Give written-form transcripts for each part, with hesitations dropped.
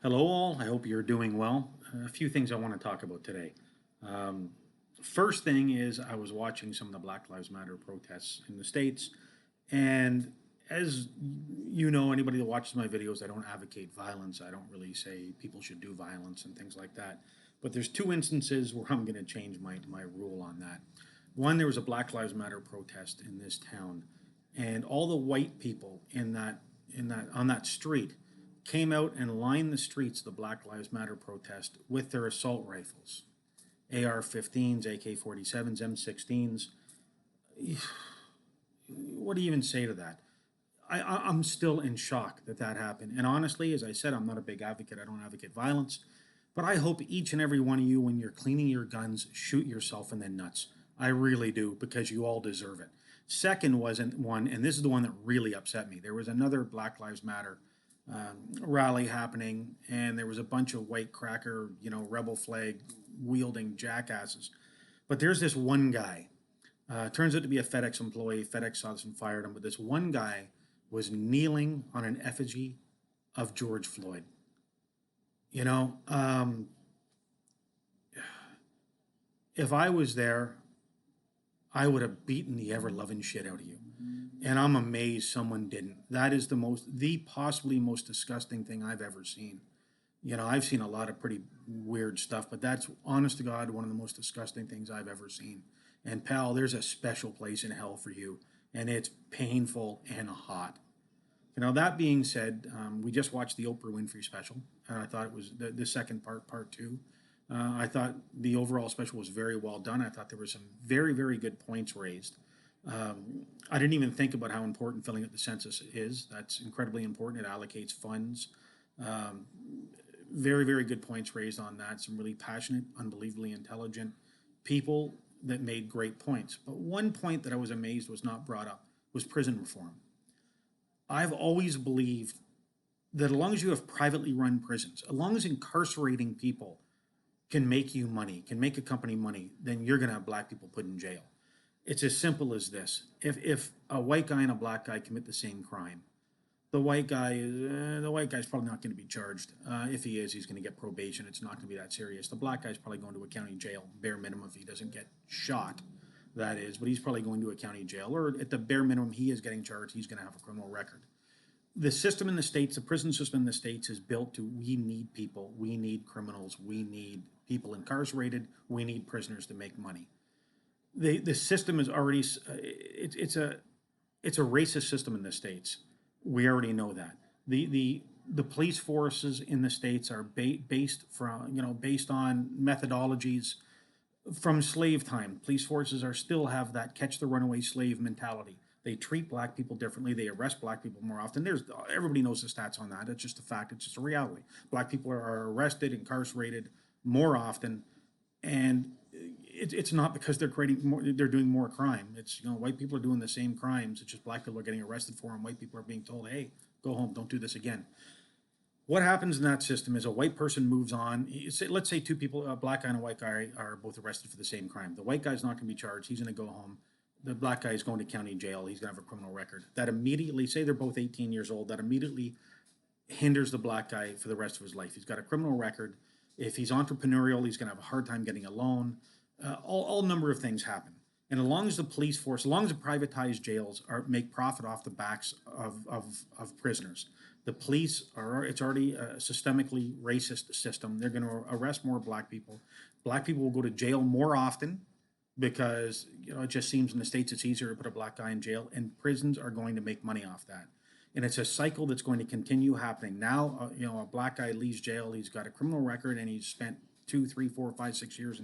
Hello, all. I hope you're doing well. A few things I want to talk about today. Um, First thing is, I was watching some of the Black Lives Matter protests in the States, and as you know, anybody that watches my videos, I don't advocate violence. I don't really say people should do violence and things like that. But there's two instances where I'm going to change my rule on that. One, there was a Black Lives Matter protest in this town, and all the white people in that on that street came out and lined the streets of the Black Lives Matter protest with their assault rifles, AR-15s, AK-47s, M16s. What do you even say to that? I'm still in shock that that happened. And honestly, as I said, I'm not a big advocate. I don't advocate violence. But I hope each and every one of you, when you're cleaning your guns, shoot yourself in the nuts. I really do, because you all deserve it. Second wasn't one, and this is the one that really upset me. There was another Black Lives Matter rally happening, and there was a bunch of white cracker, rebel flag wielding jackasses. But there's this one guy. Turns out to be a FedEx employee. FedEx saw this and fired him. But this one guy was kneeling on an effigy of George Floyd. You know, um, if I was there, I would have beaten the ever loving shit out of you. And I'm amazed someone didn't. That is the possibly most disgusting thing I've ever seen. I've seen a lot of pretty weird stuff, but that's honest to God one of the most disgusting things I've ever seen. And pal, there's a special place in hell for you, and it's painful and hot. That being said, we just watched the Oprah Winfrey special, and I thought it was the second part two. I thought the overall special was very well done. I thought there were some very, very good points raised. I didn't even think about how important filling out the census is. That's incredibly important. It allocates funds. Um, Very, very good points raised on that. Some really passionate, unbelievably intelligent people that made great points. But one point that I was amazed was not brought up was prison reform. I've always believed that as long as you have privately run prisons, as long as incarcerating people can make you money, can make a company money, then you're going to have black people put in jail. It's as simple as this. If a white guy and a black guy commit the same crime, the white guy's probably not going to be charged. If he is, he's going to get probation. It's not going to be that serious. The black guy's probably going to a county jail, bare minimum, if he doesn't get shot. That is, but he's probably going to a county jail, or at the bare minimum, he is getting charged. He's going to have a criminal record. The system in the States, the prison system in the States is built to, we need people, we need criminals, we need people incarcerated, we need prisoners to make money. The system is already, it's a racist system in the States. We already know that. The police forces in the States are based on methodologies from slave time. Police forces are still have that catch the runaway slave mentality. They treat black people differently. They arrest black people more often. Everybody knows the stats on that. It's just a fact. It's just a reality. Black people are arrested, incarcerated more often, and it's not because they're doing more crime. It's white people are doing the same crimes. It's just black people are getting arrested for them. White people are being told, "Hey, go home. Don't do this again." What happens in that system is a white person moves on. Let's say two people, a black guy and a white guy, are both arrested for the same crime. The white guy's not going to be charged. He's going to go home. The black guy is going to county jail. He's going to have a criminal record. That immediately, say they're both 18 years old, that immediately hinders the black guy for the rest of his life. He's got a criminal record. If he's entrepreneurial, he's going to have a hard time getting a loan. All number of things happen. And as long as the police force, as long as the privatized jails make profit off the backs of prisoners, the police it's already a systemically racist system. They're going to arrest more black people. Black people will go to jail more often because it just seems in the States it's easier to put a black guy in jail, and prisons are going to make money off that. And it's a cycle that's going to continue happening. Now, a black guy leaves jail, he's got a criminal record, and he's spent 2, 3, 4, 5, 6 years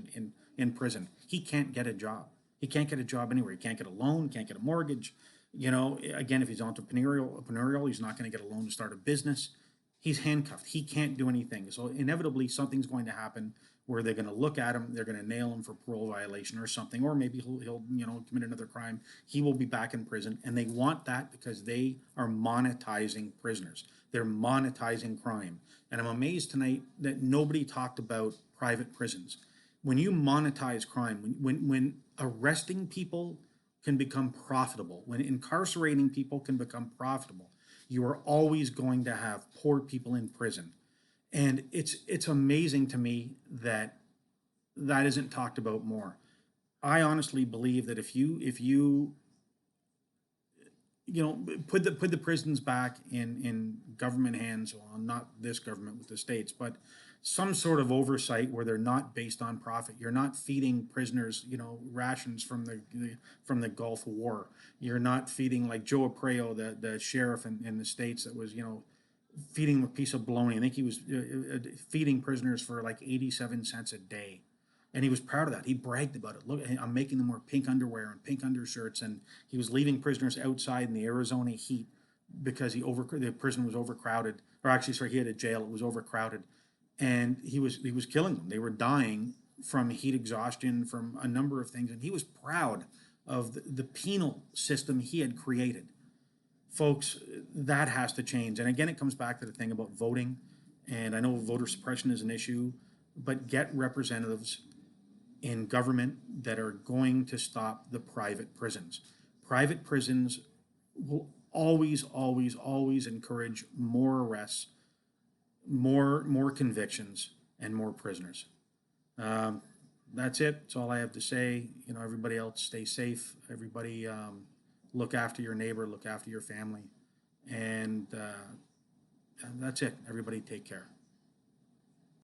in prison. He can't get a job. He can't get a job anywhere. He can't get a loan, can't get a mortgage. Again, if he's entrepreneurial, he's not going to get a loan to start a business. He's handcuffed. He can't do anything. So inevitably, something's going to happen where they're going to look at him, they're going to nail him for parole violation or something, or maybe he'll commit another crime. He will be back in prison, and they want that because they are monetizing prisoners. They're monetizing crime. And I'm amazed tonight that nobody talked about private prisons. When you monetize crime, when arresting people can become profitable, when incarcerating people can become profitable, you are always going to have poor people in prison. And it's amazing to me that that isn't talked about more. I honestly believe that if you put the prisons back in government hands, well, not this government with the states, but some sort of oversight where they're not based on profit. You're not feeding prisoners, rations from the Gulf War. You're not feeding like Joe Apreo, the sheriff in the states, that was feeding them a piece of bologna. I think he was feeding prisoners for like 87 cents a day. And he was proud of that. He bragged about it. Look, I'm making them wear pink underwear and pink undershirts. And he was leaving prisoners outside in the Arizona heat because the prison was overcrowded. Or actually, sorry, he had a jail. It was overcrowded, and he was killing them. They were dying from heat exhaustion, from a number of things. And he was proud of the penal system he had created. Folks, that has to change. And again, it comes back to the thing about voting. And I know voter suppression is an issue, but get representatives in government that are going to stop the private prisons. Private prisons will always, always, always encourage more arrests, more convictions, and more prisoners. Um, that's it. That's all I have to say. Everybody else, stay safe. Everybody, look after your neighbor, look after your family, and that's it. Everybody, take care.